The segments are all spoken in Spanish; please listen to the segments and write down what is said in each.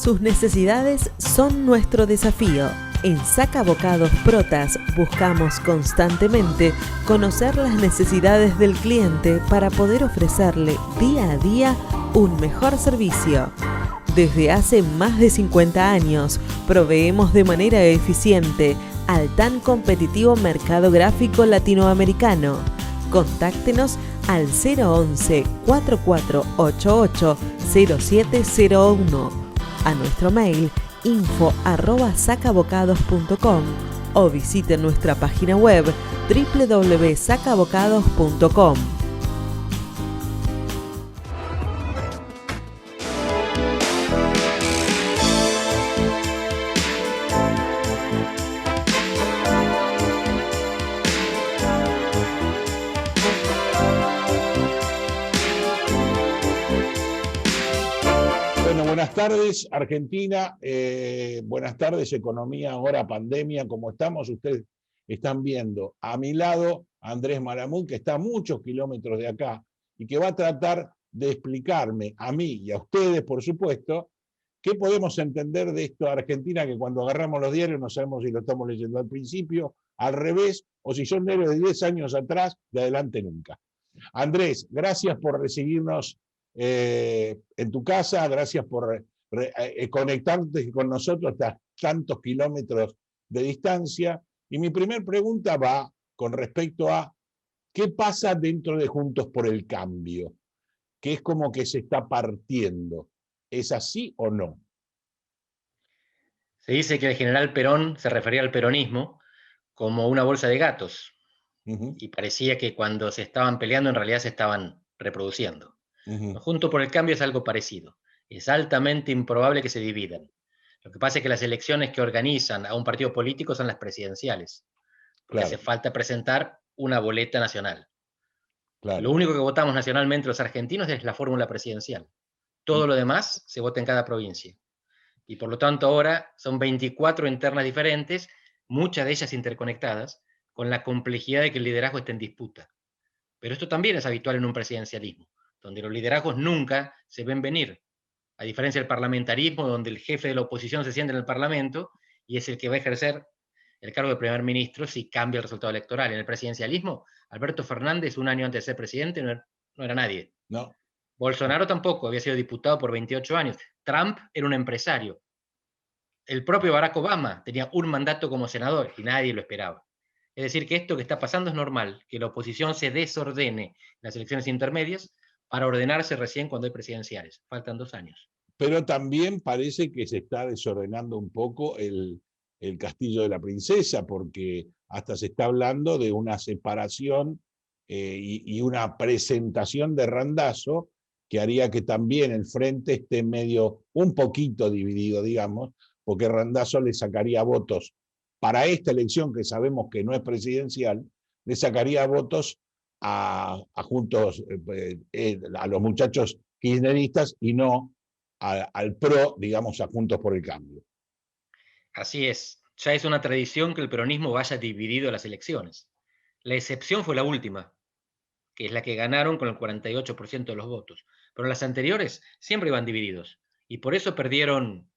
Sus necesidades son nuestro desafío. En Saca Bocados Protas buscamos constantemente conocer las necesidades del cliente para poder ofrecerle día a día un mejor servicio. Desde hace más de 50 años proveemos de manera eficiente al tan competitivo mercado gráfico latinoamericano. Contáctenos al 011 4488 0701, a nuestro mail info@sacabocados.com o visite nuestra página web www.sacabocados.com. Buenas tardes, Argentina. Buenas tardes, economía, ahora pandemia. Como estamos, ustedes están viendo a mi lado a Andrés Malamud, que está a muchos kilómetros de acá y que va a tratar de explicarme a mí y a ustedes, por supuesto, qué podemos entender de esto de Argentina, que cuando agarramos los diarios no sabemos si lo estamos leyendo al principio, al revés, o si son diarios de 10 años atrás, de adelante nunca. Andrés, gracias por recibirnos en tu casa, gracias por conectarte con nosotros hasta tantos kilómetros de distancia. Y mi primera pregunta va con respecto a qué pasa dentro de Juntos por el Cambio, que es como que se está partiendo. ¿Es así o no? Se dice que el general Perón se refería al peronismo como una bolsa de gatos, y parecía que cuando se estaban peleando en realidad se estaban reproduciendo. Juntos por el Cambio es algo parecido. Es altamente improbable que se dividan. Lo que pasa es que las elecciones que organizan a un partido político son las presidenciales, porque hace falta presentar una boleta nacional. Lo único que votamos nacionalmente los argentinos es la fórmula presidencial. Todo lo demás se vota en cada provincia. Y por lo tanto ahora son 24 internas diferentes, muchas de ellas interconectadas, con la complejidad de que el liderazgo esté en disputa. Pero esto también es habitual en un presidencialismo, donde los liderazgos nunca se ven venir, a diferencia del parlamentarismo, donde el jefe de la oposición se sienta en el Parlamento y es el que va a ejercer el cargo de primer ministro si cambia el resultado electoral. En el presidencialismo, Alberto Fernández, un año antes de ser presidente, no era nadie. No. Bolsonaro tampoco, había sido diputado por 28 años. Trump era un empresario. El propio Barack Obama tenía un mandato como senador y nadie lo esperaba. Es decir, que esto que está pasando es normal, que la oposición se desordene en las elecciones intermedias para ordenarse recién cuando hay presidenciales. Faltan 2 años. Pero también parece que se está desordenando un poco el Castillo de la Princesa, porque hasta se está hablando de una separación y una presentación de Randazzo que haría que también el frente esté medio, un poquito dividido, digamos, porque Randazzo le sacaría votos para esta elección, que sabemos que no es presidencial, le sacaría votos a Juntos, a los muchachos kirchneristas y no al PRO, digamos, a Juntos por el Cambio. Así es. Ya es una tradición que el peronismo vaya dividido a las elecciones. La excepción fue la última, que es la que ganaron con el 48% de los votos. Pero las anteriores siempre iban divididos. Y por eso perdieron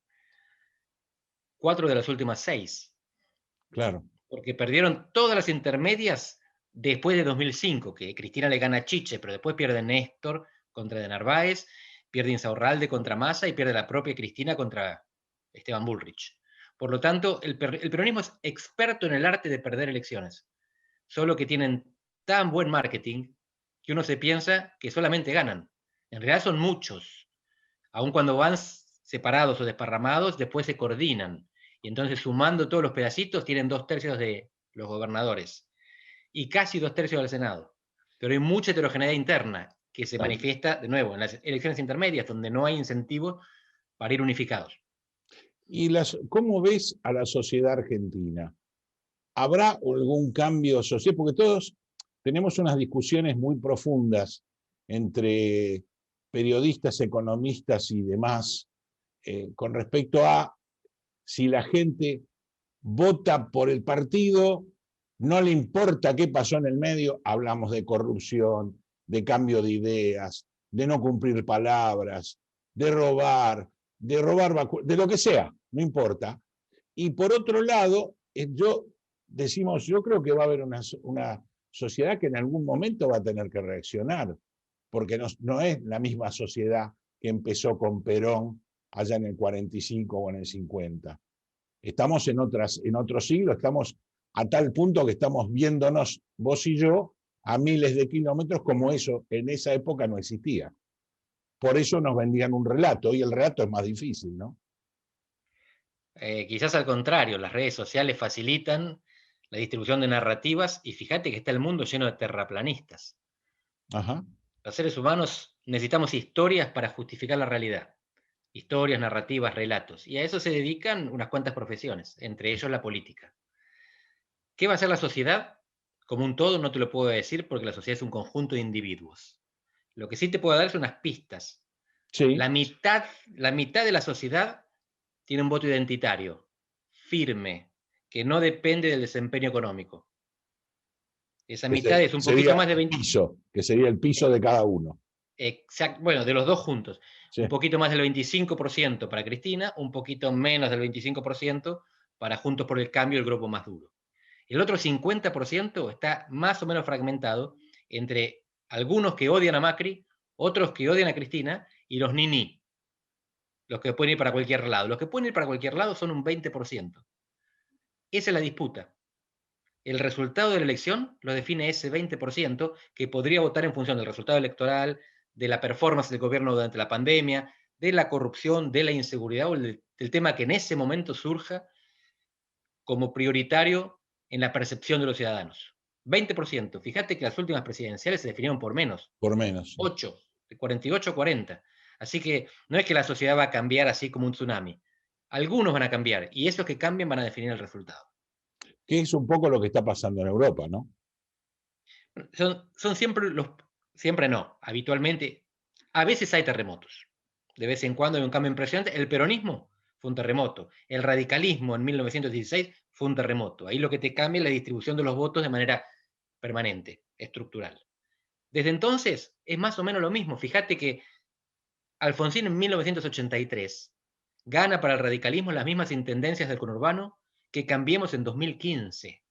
4 de las últimas 6. Claro. Porque perdieron todas las intermedias después de 2005, que Cristina le gana a Chiche, pero después pierde Néstor contra de Narváez, pierde Insaurralde contra Massa y pierde la propia Cristina contra Esteban Bullrich. Por lo tanto, el peronismo es experto en el arte de perder elecciones, solo que tienen tan buen marketing que uno se piensa que solamente ganan. En realidad son muchos. Aun cuando van separados o desparramados, después se coordinan. Y entonces, sumando todos los pedacitos, tienen 2/3 de los gobernadores y casi 2/3 del Senado. Pero hay mucha heterogeneidad interna que se manifiesta, de nuevo, en las elecciones intermedias, donde no hay incentivos para ir unificados. ¿Y cómo ves a la sociedad argentina? ¿Habrá algún cambio social? Porque todos tenemos unas discusiones muy profundas entre periodistas, economistas y demás con respecto a si la gente vota por el partido, no le importa qué pasó en el medio, hablamos de corrupción, de cambio de ideas, de no cumplir palabras, de robar, de robar vacunas, de lo que sea, no importa. Y por otro lado, yo creo que va a haber una sociedad que en algún momento va a tener que reaccionar, porque no es la misma sociedad que empezó con Perón allá en el 45 o en el 50. Estamos en otro siglo, estamos a tal punto que estamos viéndonos, vos y yo, a miles de kilómetros, como eso en esa época no existía. Por eso nos vendían un relato, y el relato es más difícil, ¿no? Quizás al contrario, las redes sociales facilitan la distribución de narrativas y fíjate que está el mundo lleno de terraplanistas. Ajá. Los seres humanos necesitamos historias para justificar la realidad. Historias, narrativas, relatos. Y a eso se dedican unas cuantas profesiones, entre ellos la política. ¿Qué va a hacer la sociedad? Como un todo no te lo puedo decir porque la sociedad es un conjunto de individuos. Lo que sí te puedo dar son unas pistas. Sí. La mitad de la sociedad tiene un voto identitario, firme, que no depende del desempeño económico. Esa mitad es un poquito más de 20. Piso, que sería el piso de cada uno. Exacto, bueno, de los dos juntos. Sí. Un poquito más del 25% para Cristina, un poquito menos del 25% para Juntos por el Cambio, el grupo más duro. El otro 50% está más o menos fragmentado entre algunos que odian a Macri, otros que odian a Cristina y los niní, los que pueden ir para cualquier lado. Los que pueden ir para cualquier lado son un 20%. Esa es la disputa. El resultado de la elección lo define ese 20% que podría votar en función del resultado electoral, de la performance del gobierno durante la pandemia, de la corrupción, de la inseguridad o del tema que en ese momento surja como prioritario en la percepción de los ciudadanos. 20%. Fíjate que las últimas presidenciales se definieron por menos. Por menos. 8, de 48 a 40. Así que no es que la sociedad va a cambiar así como un tsunami. Algunos van a cambiar y esos que cambien van a definir el resultado. Que es un poco lo que está pasando en Europa, ¿no? Son siempre no, habitualmente, a veces hay terremotos. De vez en cuando hay un cambio impresionante. El peronismo fue un terremoto. El radicalismo en 1916 fue un terremoto. Ahí lo que te cambia es la distribución de los votos de manera permanente, estructural. Desde entonces es más o menos lo mismo. Fíjate que Alfonsín en 1983 gana para el radicalismo las mismas intendencias del conurbano que Cambiemos en 2015,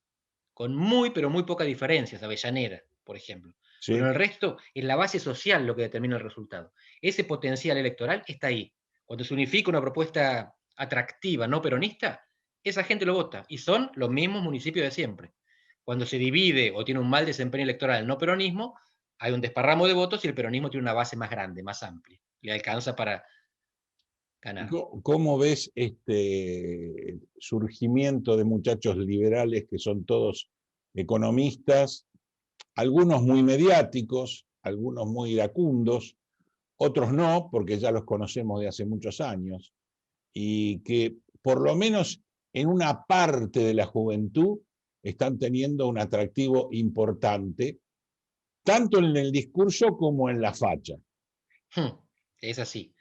con muy pero muy pocas diferencias, Avellaneda, por ejemplo. Sí. Pero el resto es la base social lo que determina el resultado. Ese potencial electoral está ahí. Cuando se unifica una propuesta atractiva, no peronista, esa gente lo vota, y son los mismos municipios de siempre. Cuando se divide o tiene un mal desempeño electoral el no peronismo, hay un desparramo de votos y el peronismo tiene una base más grande, más amplia. Le alcanza para ganar. ¿Cómo ves este surgimiento de muchachos liberales que son todos economistas, algunos muy mediáticos, algunos muy iracundos, otros no, porque ya los conocemos de hace muchos años, y que por lo menos en una parte de la juventud están teniendo un atractivo importante, tanto en el discurso como en la facha? Es así.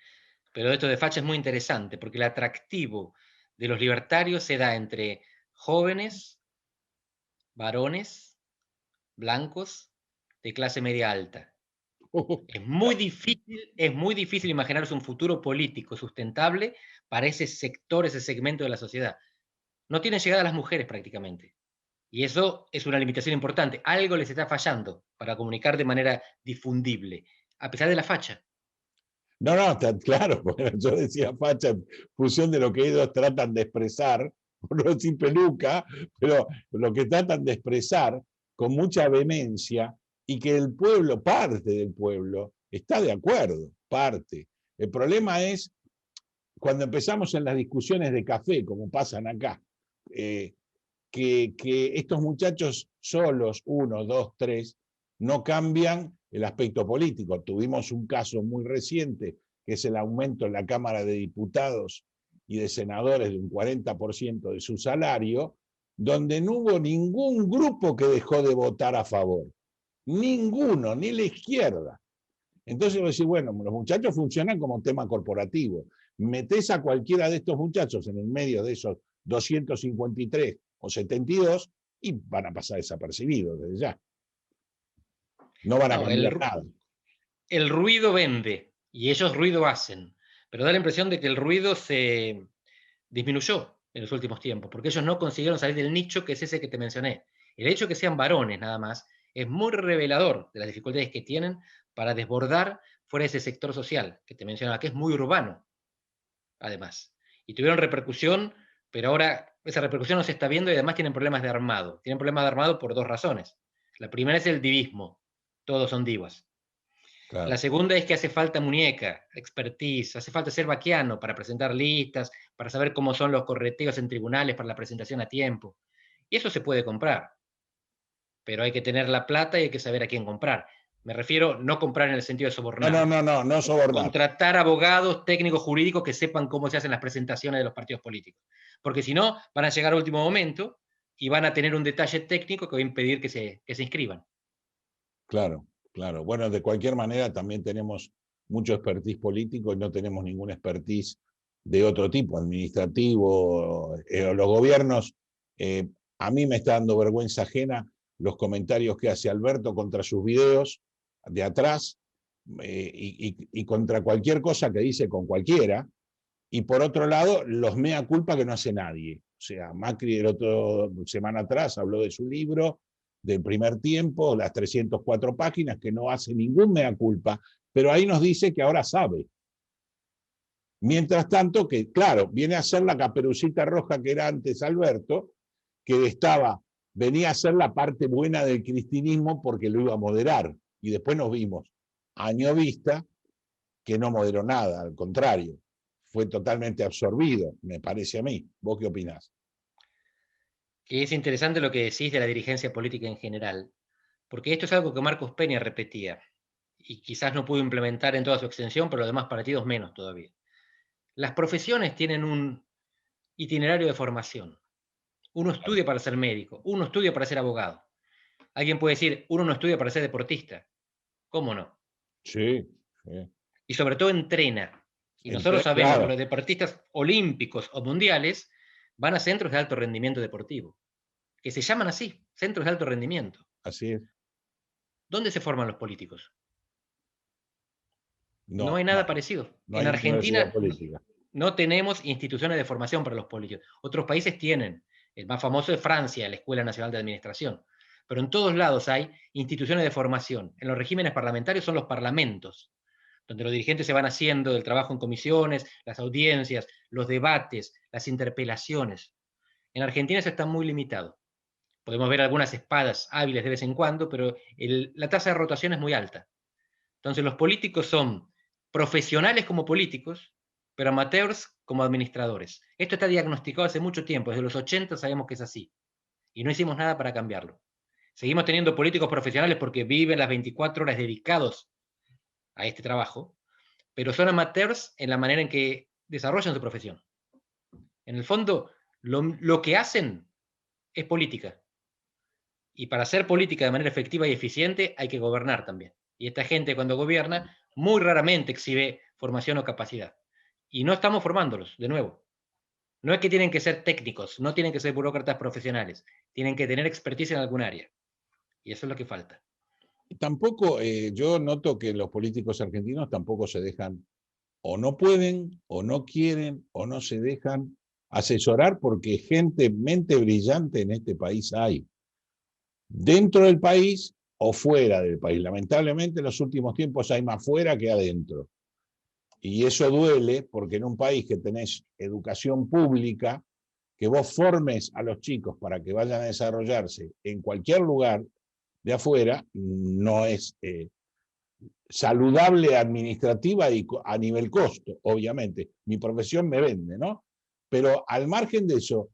Pero esto de facha es muy interesante, porque el atractivo de los libertarios se da entre jóvenes, varones, blancos, de clase media alta. Es muy difícil imaginarse un futuro político sustentable para ese sector, ese segmento de la sociedad. No tienen llegada las mujeres prácticamente. Y eso es una limitación importante. Algo les está fallando para comunicar de manera difundible, a pesar de la facha. No, claro, yo decía facha en función de lo que ellos tratan de expresar, por no decir peluca, pero lo que tratan de expresar con mucha vehemencia y que el pueblo, parte del pueblo, está de acuerdo, parte. El problema es cuando empezamos en las discusiones de café, como pasan acá, que estos muchachos solos, 1, 2, 3, no cambian el aspecto político. Tuvimos un caso muy reciente, que es el aumento en la Cámara de Diputados y de senadores de un 40% de su salario, donde no hubo ningún grupo que dejó de votar a favor. Ninguno, ni la izquierda. Entonces vos decís, bueno, los muchachos funcionan como tema corporativo. Metés a cualquiera de estos muchachos en el medio de esos 253 o 72 y van a pasar desapercibidos desde ya. No van a cambiar nada. El ruido vende y ellos ruido hacen. pero da la impresión de que el ruido se disminuyó en los últimos tiempos, porque ellos no consiguieron salir del nicho que es ese que te mencioné. El hecho de que sean varones nada más es muy revelador de las dificultades que tienen para desbordar fuera de ese sector social que te mencionaba, que es muy urbano, además. Y tuvieron repercusión, pero ahora esa repercusión no se está viendo y además tienen problemas de armado. Tienen problemas de armado por dos razones. La primera es el divismo. Todos son divas. Claro. La segunda es que hace falta muñeca, expertise, hace falta ser vaquiano para presentar listas, para saber cómo son los correteos en tribunales para la presentación a tiempo. Y eso se puede comprar, pero hay que tener la plata y hay que saber a quién comprar. Me refiero no comprar en el sentido de sobornar. No sobornar. Contratar abogados, técnicos jurídicos que sepan cómo se hacen las presentaciones de los partidos políticos. Porque si no, van a llegar al último momento y van a tener un detalle técnico que va a impedir que se inscriban. Claro, claro. Bueno, de cualquier manera también tenemos mucho expertise político y no tenemos ningún expertise de otro tipo, administrativo. Los gobiernos, a mí me está dando vergüenza ajena los comentarios que hace Alberto contra sus videos de atrás y contra cualquier cosa que dice con cualquiera. Y por otro lado, los mea culpa que no hace nadie. O sea, Macri semana atrás habló de su libro, del primer tiempo, las 304 páginas, que no hace ningún mea culpa, pero ahí nos dice que ahora sabe. Mientras tanto, que claro, viene a ser la Caperucita Roja que era antes Alberto, que venía a ser la parte buena del cristinismo porque lo iba a moderar. Y después nos vimos, año vista, que no moderó nada, al contrario, fue totalmente absorbido, me parece a mí. ¿Vos qué opinás? Que es interesante lo que decís de la dirigencia política en general, porque esto es algo que Marcos Peña repetía, y quizás no pudo implementar en toda su extensión, pero los demás partidos menos todavía. Las profesiones tienen un itinerario de formación. Uno estudia para ser médico, uno estudia para ser abogado. Alguien puede decir, uno no estudia para ser deportista. ¿Cómo no? Sí, sí. Y sobre todo entrena. Y nosotros sabemos que los deportistas olímpicos o mundiales van a centros de alto rendimiento deportivo, que se llaman así, centros de alto rendimiento. Así es. ¿Dónde se forman los políticos? No hay nada parecido. En Argentina no tenemos instituciones de formación para los políticos. Otros países tienen. El más famoso es Francia, la Escuela Nacional de Administración. Pero en todos lados hay instituciones de formación. En los regímenes parlamentarios son los parlamentos, donde los dirigentes se van haciendo del trabajo en comisiones, las audiencias, los debates, las interpelaciones. En Argentina eso está muy limitado. Podemos ver algunas espadas hábiles de vez en cuando, pero la tasa de rotación es muy alta. Entonces los políticos son profesionales como políticos, pero amateurs como administradores. Esto está diagnosticado hace mucho tiempo, desde los 80 sabemos que es así, y no hicimos nada para cambiarlo. Seguimos teniendo políticos profesionales porque viven las 24 horas dedicados a este trabajo, pero son amateurs en la manera en que desarrollan su profesión. En el fondo, lo que hacen es política. Y para hacer política de manera efectiva y eficiente hay que gobernar también. Y esta gente cuando gobierna muy raramente exhibe formación o capacidad. Y no estamos formándolos, de nuevo. No es que tienen que ser técnicos, no tienen que ser burócratas profesionales, tienen que tener expertise en algún área. Y eso es lo que falta. Tampoco, yo noto que los políticos argentinos tampoco se dejan, o no pueden, o no quieren, o no se dejan asesorar porque mente brillante en este país hay. Dentro del país o fuera del país. Lamentablemente en los últimos tiempos hay más fuera que adentro. Y eso duele porque en un país que tenés educación pública, que vos formes a los chicos para que vayan a desarrollarse en cualquier lugar de afuera, no es saludable administrativa y a nivel costo, obviamente. Mi profesión me vende, ¿no? Pero al margen de eso,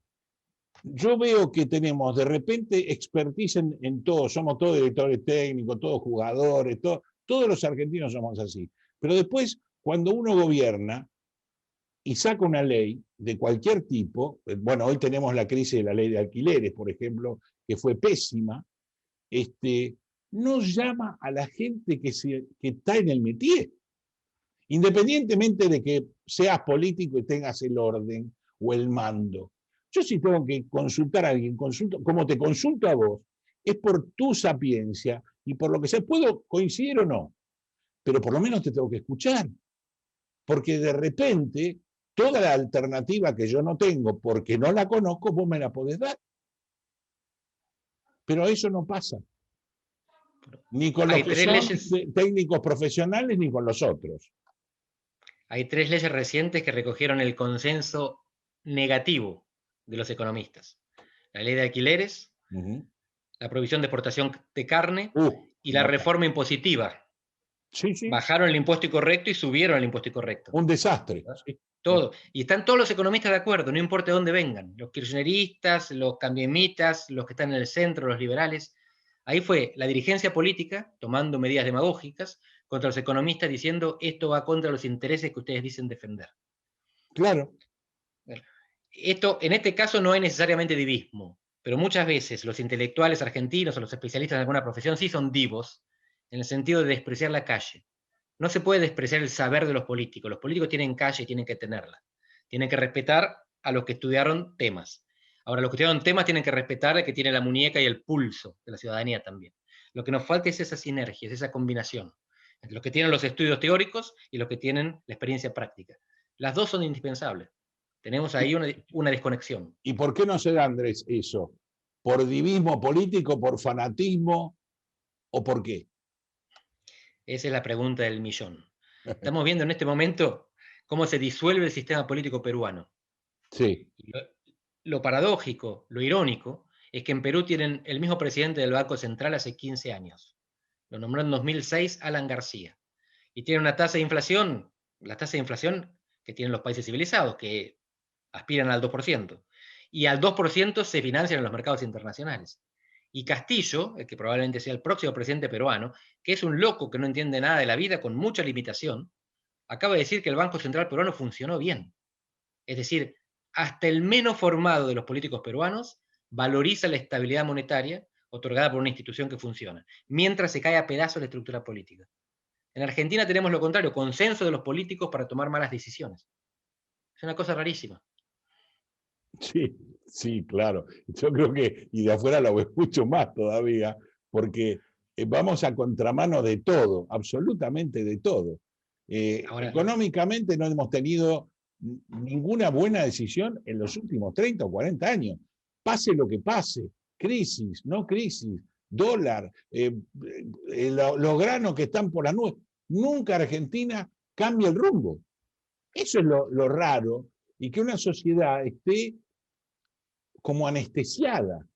yo veo que tenemos de repente expertise en todo, somos todos directores técnicos, todos jugadores, todos los argentinos somos así. Pero después, cuando uno gobierna y saca una ley de cualquier tipo, bueno, hoy tenemos la crisis de la ley de alquileres, por ejemplo, que fue pésima, no llama a la gente que está en el métier. Independientemente de que seas político y tengas el orden o el mando. Yo si tengo que consultar a alguien, como te consulto a vos, es por tu sapiencia y por lo que sea. Puedo coincidir o no, pero por lo menos te tengo que escuchar. porque de repente toda la alternativa que yo no tengo, porque no la conozco, vos me la podés dar. Pero eso no pasa. Ni con los que son técnicos profesionales, ni con los otros. Hay 3 leyes recientes que recogieron el consenso negativo de los economistas. La ley de alquileres, la prohibición de exportación de carne y la reforma impositiva. Sí, sí. Bajaron el impuesto incorrecto y subieron el impuesto incorrecto. Un desastre. Sí. Todo. Y están todos los economistas de acuerdo, no importa de dónde vengan. Los kirchneristas, los cambiemitas, los que están en el centro, los liberales. Ahí fue la dirigencia política tomando medidas demagógicas contra los economistas diciendo esto va contra los intereses que ustedes dicen defender. Claro. Esto, en este caso no es necesariamente divismo, pero muchas veces los intelectuales argentinos o los especialistas en alguna profesión sí son divos, en el sentido de despreciar la calle. No se puede despreciar el saber de los políticos. Los políticos tienen calle y tienen que tenerla. Tienen que respetar a los que estudiaron temas. Ahora, los que estudiaron temas tienen que respetar al que tiene la muñeca y el pulso de la ciudadanía también. Lo que nos falta es esa sinergia, es esa combinación entre los que tienen los estudios teóricos y los que tienen la experiencia práctica. Las dos son indispensables. Tenemos ahí una desconexión. ¿Y por qué no se da, Andrés, eso? ¿Por divismo político, por fanatismo o por qué? Esa es la pregunta del millón. Estamos viendo en este momento cómo se disuelve el sistema político peruano. Sí. Lo paradójico, lo irónico, es que en Perú tienen el mismo presidente del Banco Central hace 15 años. Lo nombró en 2006 Alan García. Y tiene una tasa de inflación, la tasa de inflación que tienen los países civilizados, que aspiran al 2%. Y al 2% se financian en los mercados internacionales. Y Castillo, el que probablemente sea el próximo presidente peruano, que es un loco que no entiende nada de la vida, con mucha limitación, acaba de decir que el Banco Central peruano funcionó bien. Es decir, hasta el menos formado de los políticos peruanos valoriza la estabilidad monetaria otorgada por una institución que funciona, mientras se cae a pedazos la estructura política. En Argentina tenemos lo contrario, consenso de los políticos para tomar malas decisiones. Es una cosa rarísima. Sí, sí, claro. Yo creo que, y de afuera lo escucho más todavía, porque vamos a contramano de todo, absolutamente de todo. Ahora, económicamente no hemos tenido ninguna buena decisión en los últimos 30 o 40 años. Pase lo que pase, crisis, no crisis, dólar, los granos que están por la nube. Nunca Argentina cambia el rumbo. Eso es lo raro, y que una sociedad esté como anestesiada.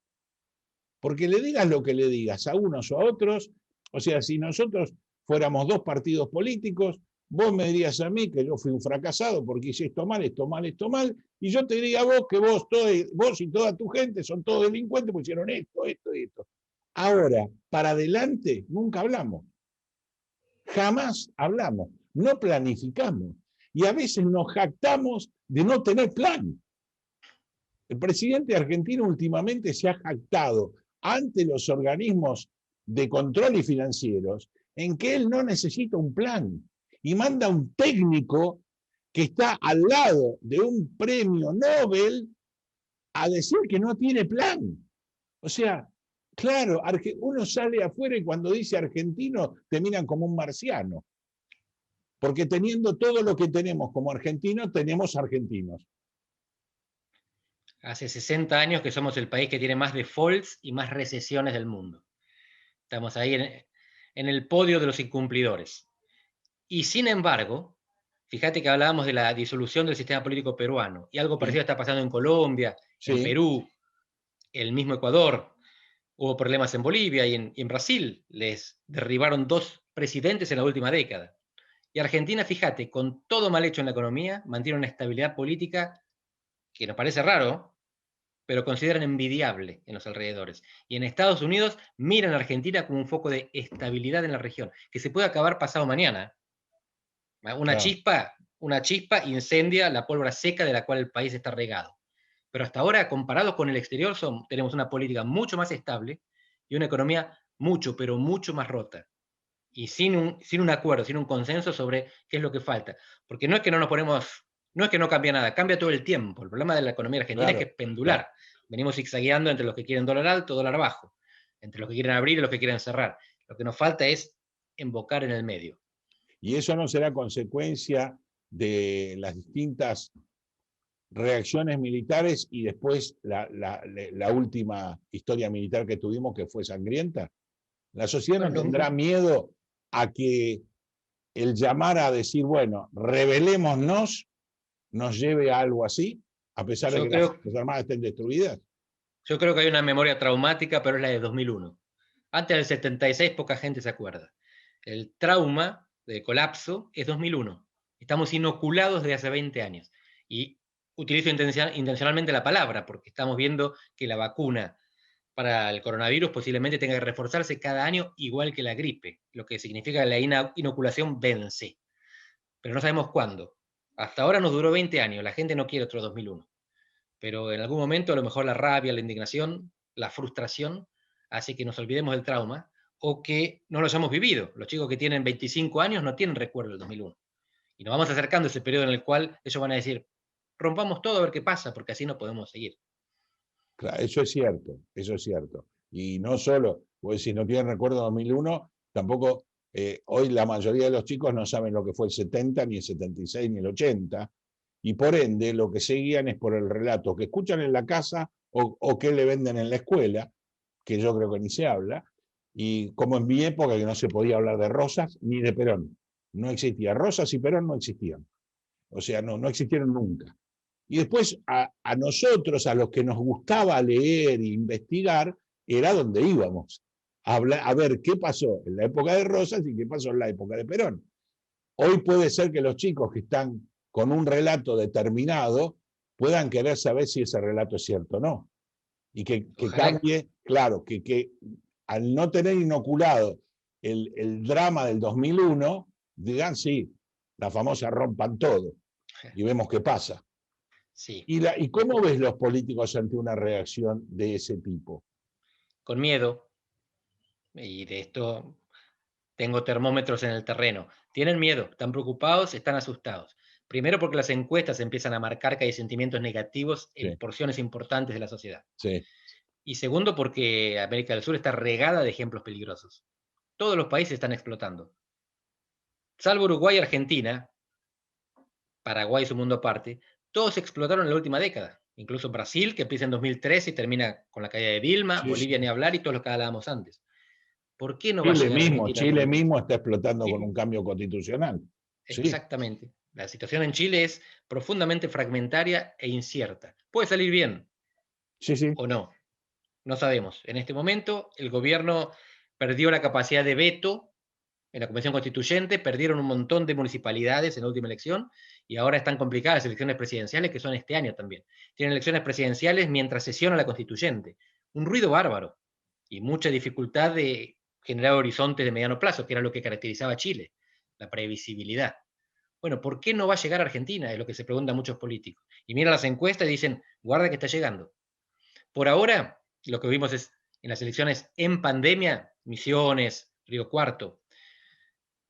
Porque le digas lo que le digas a unos o a otros, o sea, si nosotros fuéramos dos partidos políticos, vos me dirías a mí que yo fui un fracasado porque hice esto mal, esto mal, esto mal, y yo te diría a vos que vos y toda tu gente son todos delincuentes porque hicieron esto, esto y esto. Ahora, para adelante, nunca hablamos. Jamás hablamos, no planificamos. Y a veces nos jactamos de no tener plan. El presidente argentino últimamente se ha jactado ante los organismos de control y financieros en que él no necesita un plan y manda un técnico que está al lado de un premio Nobel a decir que no tiene plan. O sea, claro, uno sale afuera y cuando dice argentino te miran como un marciano. Porque teniendo todo lo que tenemos como argentinos, tenemos argentinos. Hace 60 años que somos el país que tiene más defaults y más recesiones del mundo. Estamos ahí en el podio de los incumplidores. Y sin embargo, fíjate que hablábamos de la disolución del sistema político peruano, y algo parecido está pasando en Colombia, en Perú, el mismo Ecuador. Hubo problemas en Bolivia y en Brasil. Les derribaron 2 presidentes en la última década. Y Argentina, fíjate, con todo mal hecho en la economía, mantiene una estabilidad política que nos parece raro, pero consideran envidiable en los alrededores. Y en Estados Unidos miran a Argentina como un foco de estabilidad en la región, que se puede acabar pasado mañana. Una chispa incendia la pólvora seca de la cual el país está regado. Pero hasta ahora, comparados con el exterior, tenemos una política mucho más estable y una economía mucho, pero mucho más rota. Y sin un acuerdo, sin un consenso sobre qué es lo que falta. Porque no es que no nos ponemos, no es que no cambia nada, cambia todo el tiempo. El problema de la economía argentina es que es pendular. Claro. Venimos zigzagueando entre los que quieren dólar alto, dólar bajo, entre los que quieren abrir y los que quieren cerrar. Lo que nos falta es embocar en el medio. Y eso no será consecuencia de las distintas reacciones militares y después la última historia militar que tuvimos, que fue sangrienta? ¿La sociedad no tendrá miedo a que el llamar a decir, bueno, rebelémonos, nos lleve a algo así, a pesar de que las Fuerzas Armadas estén destruidas? Yo creo que hay una memoria traumática, pero es la de 2001. Antes del 76 poca gente se acuerda. El trauma de colapso es 2001. Estamos inoculados desde hace 20 años. Y utilizo intencionalmente la palabra, porque estamos viendo que la vacuna para el coronavirus posiblemente tenga que reforzarse cada año igual que la gripe, lo que significa que la inoculación vence. Pero no sabemos cuándo. Hasta ahora nos duró 20 años, la gente no quiere otro 2001. Pero en algún momento a lo mejor la rabia, la indignación, la frustración hace que nos olvidemos del trauma o que no lo hayamos vivido. Los chicos que tienen 25 años no tienen recuerdo del 2001. Y nos vamos acercando a ese periodo en el cual ellos van a decir, rompamos todo a ver qué pasa, porque así no podemos seguir. Claro, eso es cierto, eso es cierto. Y no solo, pues si no tienen recuerdo de 2001, tampoco, hoy la mayoría de los chicos no saben lo que fue el 70, ni el 76, ni el 80, y por ende lo que se guían es por el relato que escuchan en la casa o que le venden en la escuela, que yo creo que ni se habla, y como en mi época que no se podía hablar de Rosas ni de Perón. No existía. Rosas y Perón no existían. O sea, no existieron nunca. Y después a nosotros, a los que nos gustaba leer e investigar, era donde íbamos a ver qué pasó en la época de Rosas y qué pasó en la época de Perón. Hoy puede ser que los chicos que están con un relato determinado puedan querer saber si ese relato es cierto o no. Y que cambie, claro, que al no tener inoculado el drama del 2001, digan sí, la famosa rompan todo. Y vemos qué pasa. Sí. ¿Y cómo ves los políticos ante una reacción de ese tipo? Con miedo, y de esto tengo termómetros en el terreno. Tienen miedo, están preocupados, están asustados. Primero porque las encuestas empiezan a marcar que hay sentimientos negativos en porciones importantes de la sociedad. Sí. Y segundo porque América del Sur está regada de ejemplos peligrosos. Todos los países están explotando. Salvo Uruguay y Argentina, Paraguay es un mundo aparte, todos explotaron en la última década. Incluso Brasil, que empieza en 2013 y termina con la caída de Dilma, sí, Bolivia ni hablar y todos los que hablábamos antes. ¿Por qué no va a llegar Argentina? Chile mismo está explotando con un cambio constitucional. Exactamente. Sí. La situación en Chile es profundamente fragmentaria e incierta. Puede salir bien o no. No sabemos. En este momento el gobierno perdió la capacidad de veto en la Convención Constituyente, perdieron un montón de municipalidades en la última elección y ahora están complicadas las elecciones presidenciales, que son este año también. Tienen elecciones presidenciales mientras sesiona la Constituyente. Un ruido bárbaro y mucha dificultad de generar horizontes de mediano plazo, que era lo que caracterizaba a Chile, la previsibilidad. Bueno, ¿por qué no va a llegar a Argentina? Es lo que se preguntan muchos políticos. Y miran las encuestas y dicen, guarda que está llegando. Por ahora, lo que vimos es en las elecciones en pandemia, Misiones, Río Cuarto,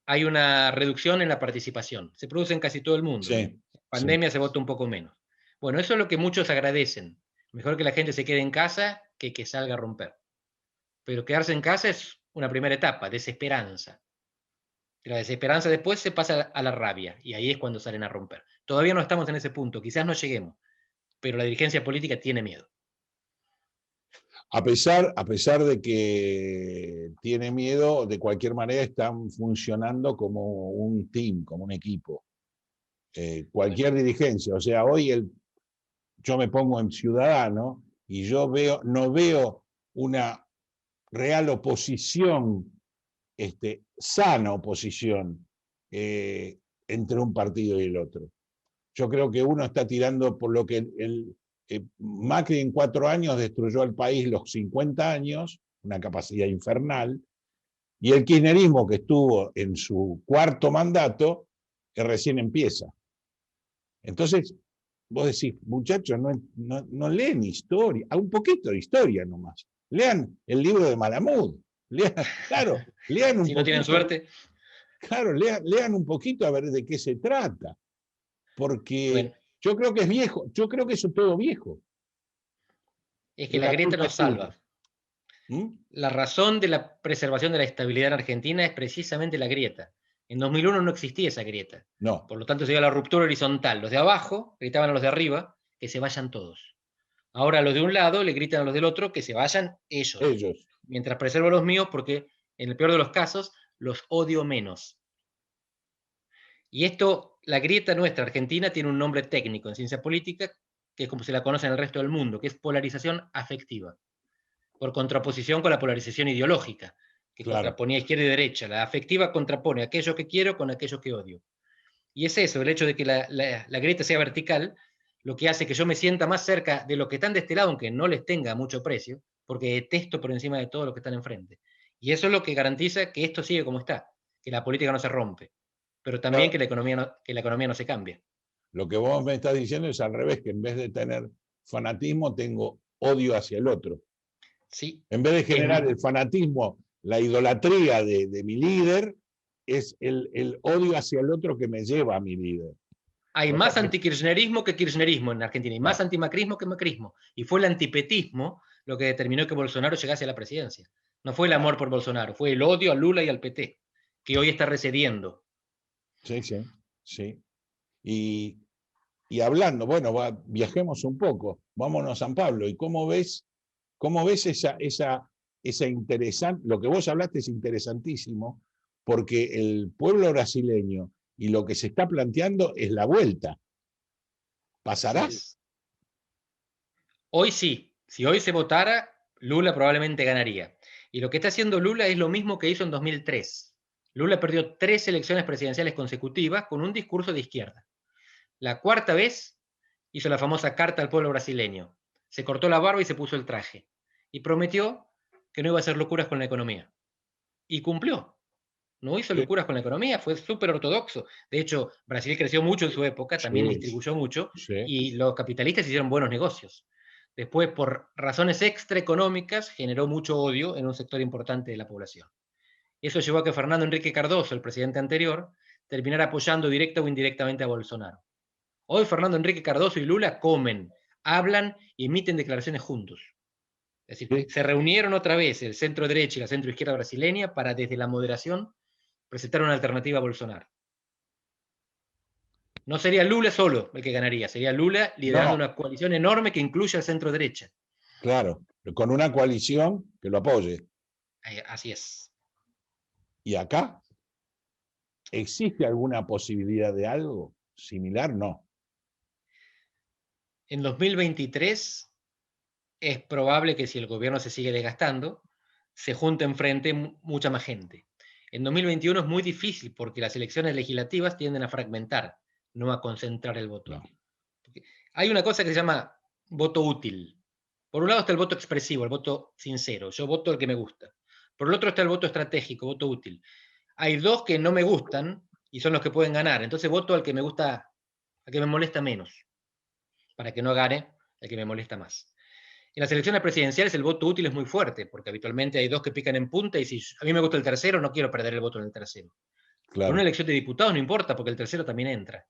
hay una reducción en la participación. Se produce en casi todo el mundo. En pandemia se vota un poco menos. Bueno, eso es lo que muchos agradecen. Mejor que la gente se quede en casa que salga a romper. Pero quedarse en casa es una primera etapa, desesperanza. La desesperanza después se pasa a la rabia, y ahí es cuando salen a romper. Todavía no estamos en ese punto, quizás no lleguemos, pero la dirigencia política tiene miedo. A pesar de que tiene miedo, de cualquier manera están funcionando como un team, como un equipo. Cualquier dirigencia, o sea, hoy yo me pongo en ciudadano y yo no veo una real oposición, sana oposición entre un partido y el otro. Yo creo que uno está tirando por lo que Macri en 4 años destruyó al país los 50 años, una capacidad infernal, y el kirchnerismo que estuvo en su 4º mandato, que recién empieza. Entonces, vos decís, muchachos, no leen historia, un poquito de historia nomás. Lean el libro de Malamud. Lean un poquito. Si no tienen suerte. Claro, lean un poquito a ver de qué se trata. Porque bueno, yo creo que es viejo, yo creo que eso es todo viejo. Es que la grieta nos salva. La razón de la preservación de la estabilidad en Argentina es precisamente la grieta. En 2001 no existía esa grieta. No. Por lo tanto, se dio la ruptura horizontal. Los de abajo gritaban a los de arriba que se vayan todos. Ahora los de un lado le gritan a los del otro que se vayan ellos. Mientras preservo a los míos porque, en el peor de los casos, los odio menos. Y esto, la grieta nuestra, Argentina, tiene un nombre técnico en ciencia política, que es como se la conoce en el resto del mundo, que es polarización afectiva, por contraposición con la polarización ideológica, que contraponía izquierda y derecha. La afectiva contrapone aquello que quiero con aquello que odio. Y es eso, el hecho de que la grieta sea vertical, lo que hace que yo me sienta más cerca de los que están de este lado, aunque no les tenga mucho precio, porque detesto por encima de todo lo que están enfrente. Y eso es lo que garantiza que esto sigue como está, que la política no se rompe, pero también que la economía no se cambie. Lo que vos me estás diciendo es al revés, que en vez de tener fanatismo, tengo odio hacia el otro. Sí. En vez de generar el fanatismo, la idolatría de mi líder, es el odio hacia el otro que me lleva a mi líder. Hay más antikirchnerismo que kirchnerismo en Argentina, y más antimacrismo que macrismo. Y fue el antipetismo lo que determinó que Bolsonaro llegase a la presidencia. No fue el amor por Bolsonaro, fue el odio a Lula y al PT, que hoy está recediendo. Sí, sí, sí. Y hablando, bueno, viajemos un poco, vámonos a San Pablo. ¿Y cómo ves esa interesante, lo que vos hablaste es interesantísimo, porque el pueblo brasileño y lo que se está planteando es la vuelta. ¿Pasará? Sí. Hoy sí. Si hoy se votara, Lula probablemente ganaría. Y lo que está haciendo Lula es lo mismo que hizo en 2003. Lula perdió 3 elecciones presidenciales consecutivas con un discurso de izquierda. La cuarta vez hizo la famosa carta al pueblo brasileño. Se cortó la barba y se puso el traje. Y prometió que no iba a hacer locuras con la economía. Y cumplió. No hizo locuras con la economía, fue súper ortodoxo. De hecho, Brasil creció mucho en su época, también distribuyó mucho, y los capitalistas hicieron buenos negocios. Después, por razones extraeconómicas, generó mucho odio en un sector importante de la población. Eso llevó a que Fernando Henrique Cardoso, el presidente anterior, terminara apoyando directa o indirectamente a Bolsonaro. Hoy Fernando Henrique Cardoso y Lula comen, hablan y emiten declaraciones juntos. Es decir, se reunieron otra vez el centro derecha y la centro izquierda brasileña para, desde la moderación, presentar una alternativa a Bolsonaro. No sería Lula solo el que ganaría, sería Lula liderando una coalición enorme que incluye al centro derecha. Claro, con una coalición que lo apoye. Así es. ¿Y acá? ¿Existe alguna posibilidad de algo similar? No. En 2023 es probable que, si el gobierno se sigue desgastando, se junte enfrente mucha más gente. En 2021 es muy difícil porque las elecciones legislativas tienden a fragmentar, no a concentrar el voto. No. Hay una cosa que se llama voto útil. Por un lado está el voto expresivo, el voto sincero. Yo voto el que me gusta. Por el otro está el voto estratégico, voto útil. Hay dos que no me gustan y son los que pueden ganar. Entonces voto al que me gusta, al que me molesta menos, para que no gane el que me molesta más. En las elecciones presidenciales el voto útil es muy fuerte, porque habitualmente hay dos que pican en punta y si a mí me gusta el tercero, no quiero perder el voto en el tercero. Claro. Por una elección de diputados no importa, porque el tercero también entra.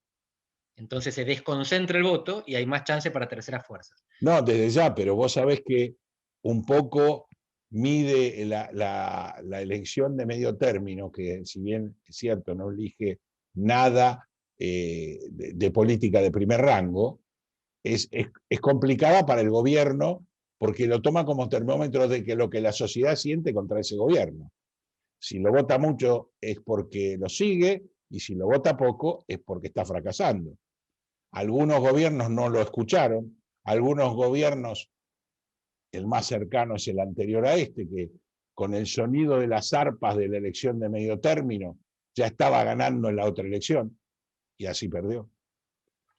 Entonces se desconcentra el voto y hay más chance para terceras fuerzas. No, desde ya, pero vos sabés que un poco mide la elección de medio término, que si bien es cierto, no elige nada de política de primer rango, es complicada para el gobierno porque lo toma como termómetro de que lo que la sociedad siente contra ese gobierno. Si lo vota mucho es porque lo sigue y si lo vota poco es porque está fracasando. Algunos gobiernos no lo escucharon, algunos gobiernos, el más cercano es el anterior a este, que con el sonido de las arpas de la elección de medio término ya estaba ganando en la otra elección y así perdió.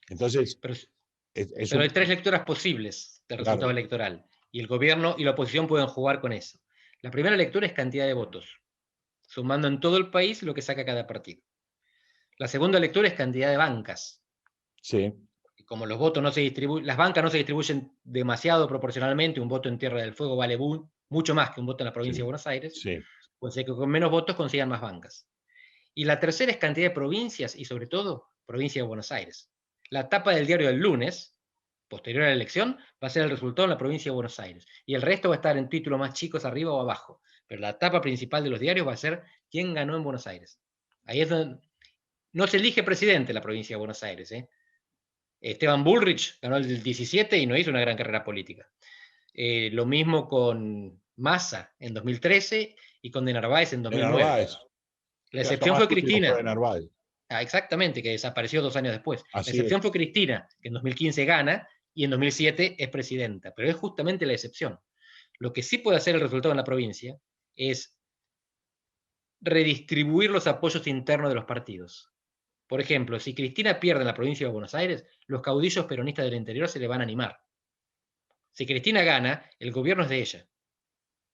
Entonces... Pero hay 3 lecturas posibles del resultado electoral, y el gobierno y la oposición pueden jugar con eso. La primera lectura es cantidad de votos, sumando en todo el país lo que saca cada partido. La segunda lectura es cantidad de bancas. Sí. Y como los votos no se distribuyen, las bancas no se distribuyen demasiado proporcionalmente, un voto en Tierra del Fuego vale mucho más que un voto en la provincia de Buenos Aires, pues que con menos votos consigan más bancas. Y la tercera es cantidad de provincias y sobre todo provincia de Buenos Aires. La tapa del diario del lunes, posterior a la elección, va a ser el resultado en la provincia de Buenos Aires. Y el resto va a estar en títulos más chicos arriba o abajo. Pero la tapa principal de los diarios va a ser quién ganó en Buenos Aires. Ahí es donde no se elige presidente en la provincia de Buenos Aires. Esteban Bullrich ganó el 17 y no hizo una gran carrera política. Lo mismo con Massa en 2013 y con De Narváez en 2009. Narváez. La excepción fue Cristina. De Narváez. Exactamente, que desapareció 2 años después. Así la excepción es. fue Cristina, que en 2015 gana y en 2007 es presidenta, pero es justamente la excepción. Lo que sí puede hacer el resultado en la provincia es redistribuir los apoyos internos de los partidos. Por ejemplo, si Cristina pierde en la provincia de Buenos Aires, los caudillos peronistas del interior se le van a animar. Si Cristina gana, el gobierno es de ella.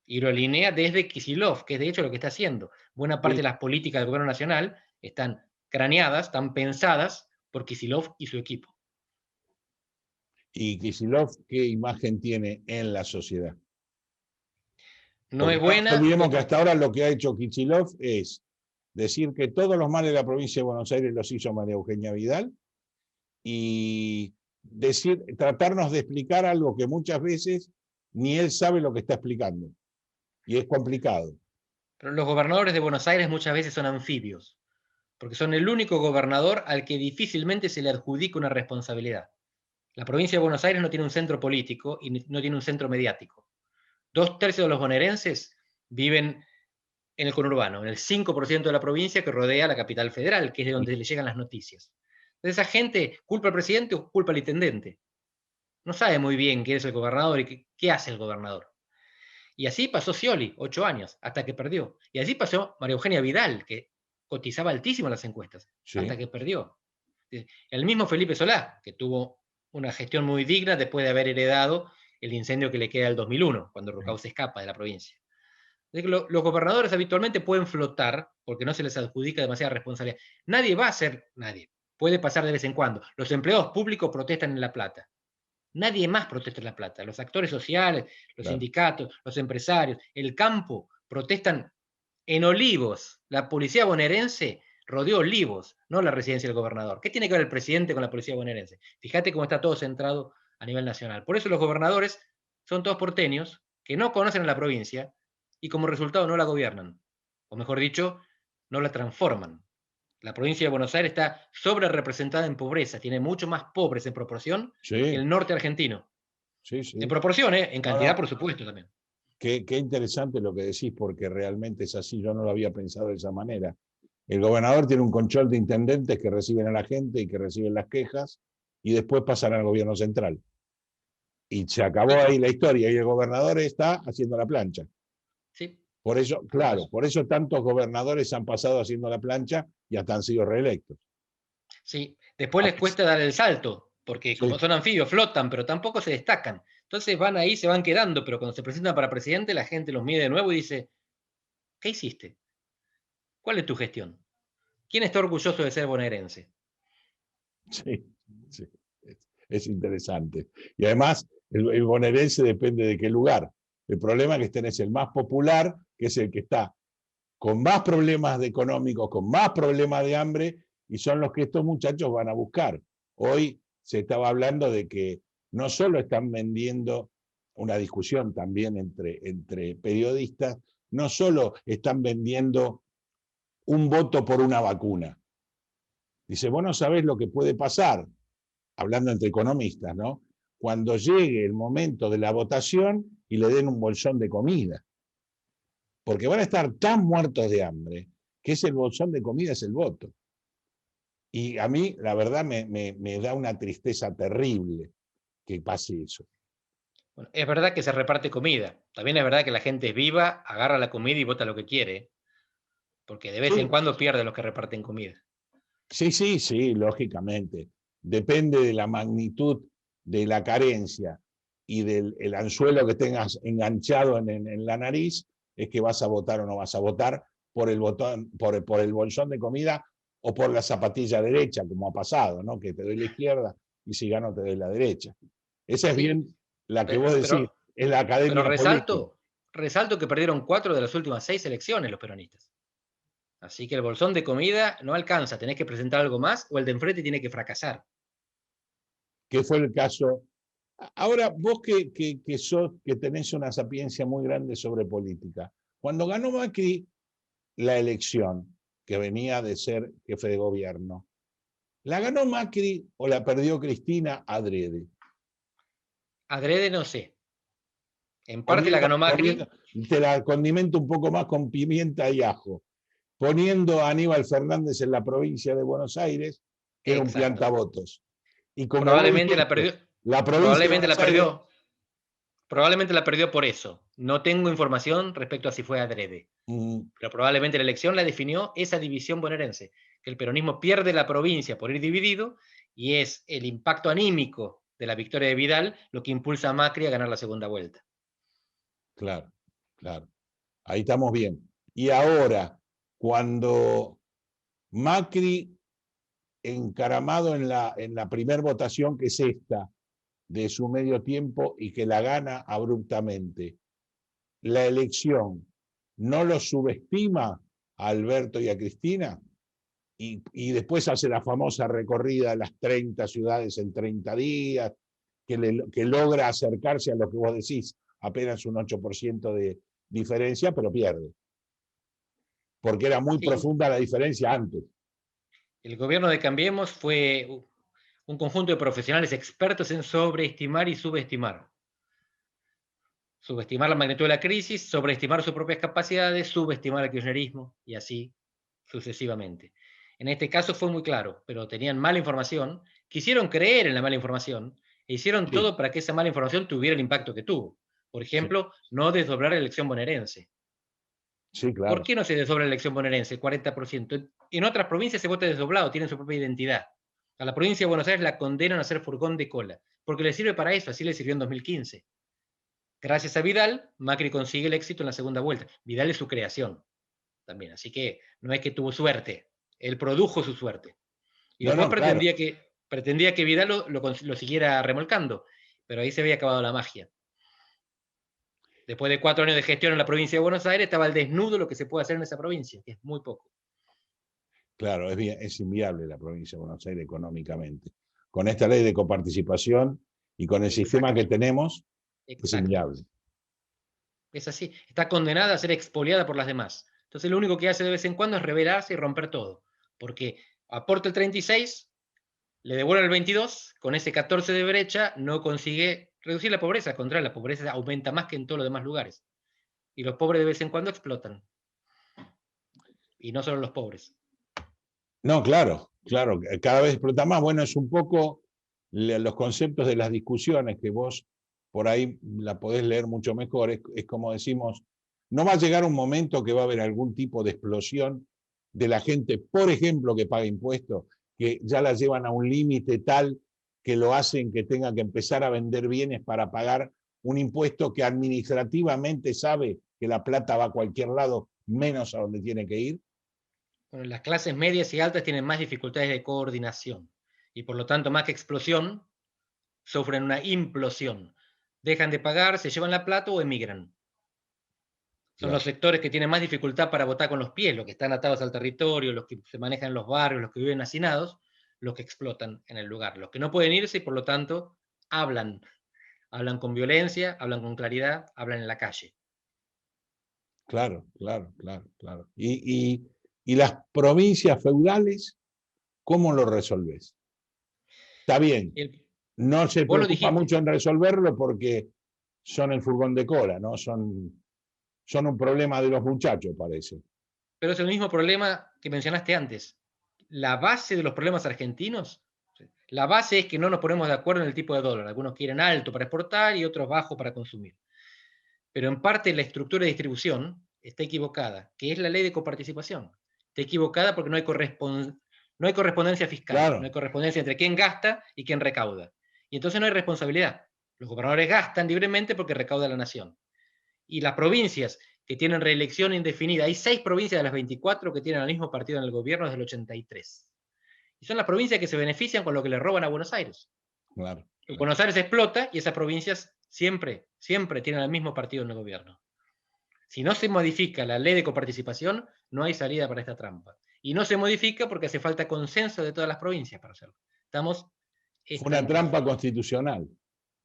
Y lo alinea desde Kicillof, que es de hecho lo que está haciendo. Buena parte de las políticas del gobierno nacional están craneadas, están pensadas por Kicillof y su equipo. ¿Y Kicillof qué imagen tiene en la sociedad? No es buena. No olvidemos que hasta ahora lo que ha hecho Kicillof es decir que todos los males de la provincia de Buenos Aires los hizo María Eugenia Vidal y tratarnos de explicar algo que muchas veces ni él sabe lo que está explicando. Y es complicado. Pero los gobernadores de Buenos Aires muchas veces son anfibios, porque son el único gobernador al que difícilmente se le adjudica una responsabilidad. La provincia de Buenos Aires no tiene un centro político y no tiene un centro mediático. 2/3 de los bonaerenses viven en el conurbano, en el 5% de la provincia que rodea la capital federal, que es de donde le llegan las noticias. Entonces esa gente culpa al presidente o culpa al intendente. No sabe muy bien qué es el gobernador y qué hace el gobernador. Y así pasó Scioli, 8 años, hasta que perdió. Y así pasó María Eugenia Vidal, que cotizaba altísimo en las encuestas, hasta que perdió. El mismo Felipe Solá, que tuvo una gestión muy digna después de haber heredado el incendio que le queda del 2001, cuando Rucau se escapa de la provincia. Los gobernadores habitualmente pueden flotar porque no se les adjudica demasiada responsabilidad. Nadie puede pasar de vez en cuando. Los empleados públicos protestan en La Plata. Nadie más protesta en La Plata. Los actores sociales, los sindicatos, los empresarios, el campo protestan en Olivos. La policía bonaerense rodeó Olivos, no la residencia del gobernador. ¿Qué tiene que ver el presidente con la policía bonaerense? Fíjate cómo está todo centrado a nivel nacional. Por eso los gobernadores son todos porteños que no conocen a la provincia y como resultado no la gobiernan. O mejor dicho, no la transforman. La provincia de Buenos Aires está sobre representada en pobreza, tiene mucho más pobres en proporción que el norte argentino. En proporción, en cantidad, por supuesto, también. Qué interesante lo que decís, porque realmente es así, yo no lo había pensado de esa manera. El gobernador tiene un control de intendentes que reciben a la gente y que reciben las quejas, y después pasan al gobierno central. Y se acabó ahí la historia, y el gobernador está haciendo la plancha. Sí. Por eso, claro, por eso tantos gobernadores han pasado haciendo la plancha y hasta han sido reelectos. Sí, después les cuesta dar el salto, porque como son anfibios, flotan, pero tampoco se destacan. Entonces van ahí, se van quedando, pero cuando se presentan para presidente, la gente los mide de nuevo y dice, ¿qué hiciste? ¿Cuál es tu gestión? ¿Quién está orgulloso de ser bonaerense? Sí, es interesante. Y además, el bonaerense depende de qué lugar. El problema es que tenés el más popular, que es el que está con más problemas económicos, con más problemas de hambre, y son los que estos muchachos van a buscar. Hoy se estaba hablando de que no solo están vendiendo una discusión también entre periodistas, no solo están vendiendo un voto por una vacuna. Dice, vos no sabés lo que puede pasar, hablando entre economistas, ¿no? Cuando llegue el momento de la votación y le den un bolsón de comida. Porque van a estar tan muertos de hambre que ese bolsón de comida es el voto. Y a mí, la verdad, me da una tristeza terrible que pase eso. Bueno, es verdad que se reparte comida. También es verdad que la gente es viva, agarra la comida y vota lo que quiere. Porque de vez en cuando pierde los que reparten comida. Sí, lógicamente. Depende de la magnitud de la carencia y del anzuelo que tengas enganchado en la nariz, es que vas a votar o no vas a votar por el bolsón de comida o por la zapatilla derecha, como ha pasado, ¿no? Que te doy la izquierda y si gano te doy la derecha. Esa es bien la que vos decís, es la academia política. Resalto que perdieron 4 de las últimas 6 elecciones los peronistas. Así que el bolsón de comida no alcanza, tenés que presentar algo más o el de enfrente tiene que fracasar. ¿Qué fue el caso? Ahora, vos que tenés una sapiencia muy grande sobre política, cuando ganó Macri la elección, que venía de ser jefe de gobierno. ¿La ganó Macri o la perdió Cristina adrede? Adrede no sé. En parte la ganó Macri. Te la condimento un poco más con pimienta y ajo. Poniendo a Aníbal Fernández en la provincia de Buenos Aires, que era un plantavotos. Y como probablemente la perdió. Probablemente la perdió por eso. No tengo información respecto a si fue adrede. Pero probablemente la elección la definió esa división bonaerense, que el peronismo pierde la provincia por ir dividido, y es el impacto anímico de la victoria de Vidal lo que impulsa a Macri a ganar la segunda vuelta. Claro, claro. Ahí estamos bien. Y ahora, cuando Macri, encaramado en la primera votación, que es esta, de su medio tiempo, y que la gana abruptamente, la elección no lo subestima a Alberto y a Cristina, y después hace la famosa recorrida de las 30 ciudades en 30 días, que logra acercarse a lo que vos decís, apenas un 8% de diferencia, pero pierde. Porque era muy profunda la diferencia antes. El gobierno de Cambiemos fue un conjunto de profesionales expertos en sobreestimar y subestimar. Subestimar la magnitud de la crisis, sobreestimar sus propias capacidades, subestimar el kirchnerismo, y así sucesivamente. En este caso fue muy claro, pero tenían mala información, quisieron creer en la mala información, e hicieron todo para que esa mala información tuviera el impacto que tuvo. Por ejemplo, no desdoblar la elección bonaerense. Sí, claro. ¿Por qué no se desdobla la elección bonaerense? 40%. En otras provincias se vota desdoblado, tienen su propia identidad. A la provincia de Buenos Aires la condenan a ser furgón de cola, porque le sirve para eso, así le sirvió en 2015. Gracias a Vidal, Macri consigue el éxito en la segunda vuelta. Vidal es su creación también, así que no es que tuvo suerte, él produjo su suerte. Y después pretendía que Vidal lo siguiera remolcando, pero ahí se había acabado la magia. Después de 4 años de gestión en la provincia de Buenos Aires, estaba al desnudo lo que se puede hacer en esa provincia, que es muy poco. Claro, es inviable la provincia de Buenos Aires económicamente. Con esta ley de coparticipación y con el sistema que tenemos, es inviable. Es así, está condenada a ser expoliada por las demás. Entonces lo único que hace de vez en cuando es rebelarse y romper todo. Porque aporta el 36, le devuelve el 22, con ese 14 de brecha no consigue reducir la pobreza, al contrario, la pobreza aumenta más que en todos los demás lugares. Y los pobres de vez en cuando explotan. Y no solo los pobres. No, claro, cada vez explota más. Bueno, es un poco los conceptos de las discusiones que vos por ahí la podés leer mucho mejor. Es como decimos, no va a llegar un momento que va a haber algún tipo de explosión de la gente, por ejemplo, que paga impuestos, que ya la llevan a un límite tal que lo hacen que tenga que empezar a vender bienes para pagar un impuesto que administrativamente sabe que la plata va a cualquier lado, menos a donde tiene que ir. Bueno, las clases medias y altas tienen más dificultades de coordinación y por lo tanto más que explosión, sufren una implosión. Dejan de pagar, se llevan la plata o emigran. Son los sectores que tienen más dificultad para votar con los pies, los que están atados al territorio, los que se manejan en los barrios, los que viven hacinados, los que explotan en el lugar. Los que no pueden irse y por lo tanto hablan con violencia, hablan con claridad, hablan en la calle. Claro. ¿Y las provincias feudales, cómo lo resolvés? Está bien, no se preocupa mucho en resolverlo porque son el furgón de cola, ¿no? Son un problema de los muchachos, parece. Pero es el mismo problema que mencionaste antes. La base de los problemas argentinos, la base es que no nos ponemos de acuerdo en el tipo de dólar. Algunos quieren alto para exportar y otros bajo para consumir. Pero en parte la estructura de distribución está equivocada, que es la ley de coparticipación. Está equivocada porque no hay correspondencia fiscal, claro. No hay correspondencia entre quién gasta y quién recauda. Y entonces no hay responsabilidad. Los gobernadores gastan libremente porque recauda la nación. Y las provincias que tienen reelección indefinida, hay 6 provincias de las 24 que tienen al mismo partido en el gobierno desde el 83. Y son las provincias que se benefician con lo que le roban a Buenos Aires. Claro. Buenos Aires explota y esas provincias siempre tienen al mismo partido en el gobierno. Si no se modifica la ley de coparticipación, no hay salida para esta trampa. Y no se modifica porque hace falta consenso de todas las provincias para hacerlo. Fue una trampa constitucional.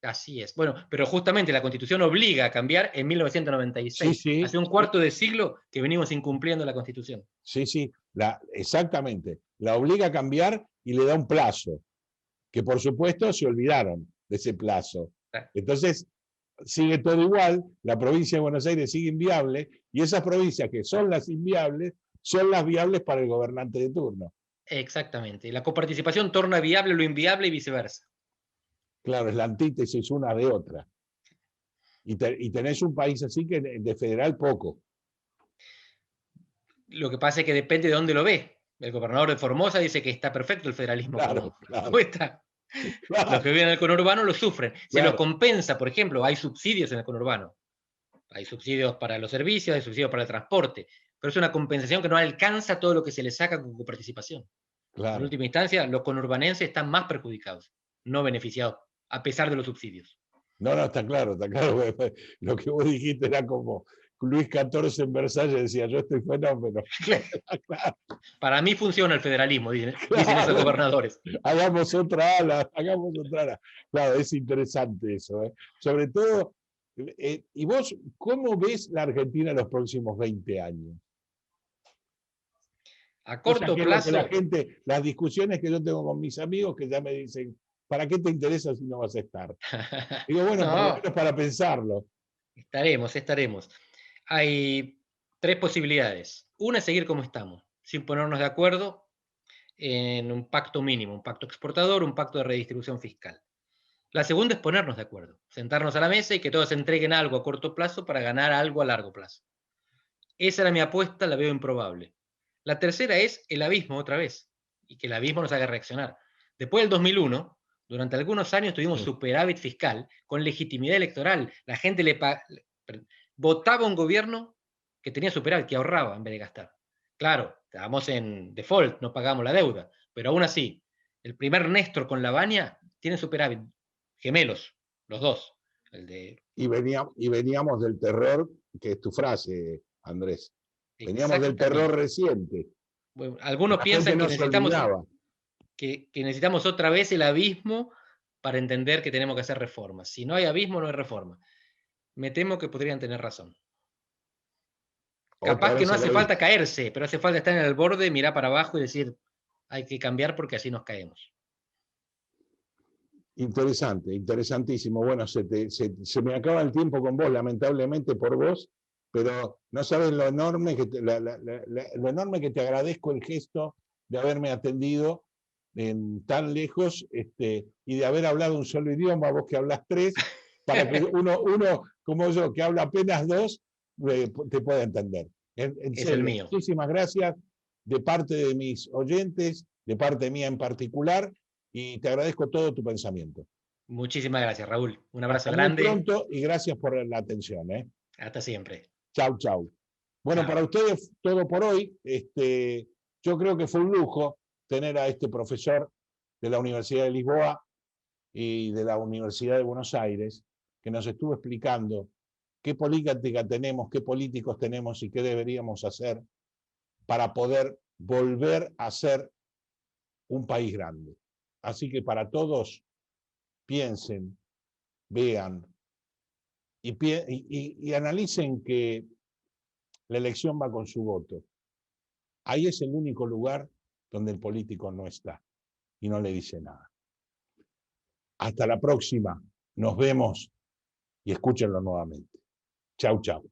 Así es. Bueno, pero justamente la Constitución obliga a cambiar en 1996. Sí. Hace un cuarto de siglo que venimos incumpliendo la Constitución. Sí. Exactamente, la obliga a cambiar y le da un plazo, que por supuesto se olvidaron de ese plazo. Entonces, sigue todo igual, la provincia de Buenos Aires sigue inviable, y esas provincias que son las inviables, son las viables para el gobernante de turno. Exactamente. La coparticipación torna viable lo inviable y viceversa. Claro, es la antítesis una de otra. Y tenés un país así que de federal poco. Lo que pasa es que depende de dónde lo ve. El gobernador de Formosa dice que está perfecto el federalismo. Claro, claro. Está. Claro. Los que viven en el conurbano lo sufren. Se lo compensa, por ejemplo, hay subsidios en el conurbano. Hay subsidios para los servicios, hay subsidios para el transporte. Pero es una compensación que no alcanza todo lo que se le saca con coparticipación. Claro. En última instancia, los conurbanenses están más perjudicados, no beneficiados, a pesar de los subsidios. No, está claro, está claro. Lo que vos dijiste era como Luis XIV en Versalles decía, yo estoy fenómeno. Claro. Para mí funciona el federalismo, dicen esos gobernadores. Hagamos otra ala, hagamos otra ala. Claro, es interesante eso. Sobre todo, ¿y vos cómo ves la Argentina en los próximos 20 años? A corto plazo. La gente, las discusiones que yo tengo con mis amigos que ya me dicen, ¿para qué te interesa si no vas a estar? Digo, bueno, no. Por lo menos para pensarlo. Estaremos. Hay 3 posibilidades. Una es seguir como estamos, sin ponernos de acuerdo en un pacto mínimo, un pacto exportador, un pacto de redistribución fiscal. La segunda es ponernos de acuerdo, sentarnos a la mesa y que todos entreguen algo a corto plazo para ganar algo a largo plazo. Esa era mi apuesta, la veo improbable. La tercera es el abismo otra vez, y que el abismo nos haga reaccionar. Después del 2001, durante algunos años tuvimos superávit fiscal con legitimidad electoral. La gente votaba un gobierno que tenía superávit, que ahorraba en vez de gastar. Claro, estábamos en default, no pagamos la deuda, pero aún así, el primer Néstor con Lavagna tiene superávit, gemelos, los dos. Y veníamos del terror, que es tu frase, Andrés. Veníamos del terror reciente. Bueno, algunos piensan que necesitamos otra vez el abismo para entender que tenemos que hacer reformas. Si no hay abismo, no hay reforma. Me temo que podrían tener razón. Capaz que no hace falta caerse, pero hace falta estar en el borde, mirar para abajo y decir, hay que cambiar porque así nos caemos. Interesante, interesantísimo. Bueno, se me acaba el tiempo con vos, lamentablemente por vos, pero no sabes lo enorme lo enorme que te agradezco el gesto de haberme atendido tan lejos y de haber hablado un solo idioma, vos que hablas 3, para que uno como yo, que habla apenas 2, te pueda entender. En serio, el mío. Muchísimas gracias de parte de mis oyentes, de parte mía en particular, y te agradezco todo tu pensamiento. Muchísimas gracias, Raúl. Un abrazo Hasta grande. Muy pronto y gracias por la atención. Hasta siempre. Chau, chau. Bueno, para ustedes todo por hoy. Yo creo que fue un lujo tener a este profesor de la Universidad de Lisboa y de la Universidad de Buenos Aires, que nos estuvo explicando qué política tenemos, qué políticos tenemos y qué deberíamos hacer para poder volver a ser un país grande. Así que para todos, piensen, vean y analicen que la elección va con su voto. Ahí es el único lugar donde el político no está y no le dice nada. Hasta la próxima. Nos vemos y escúchenlo nuevamente. Chau, chau.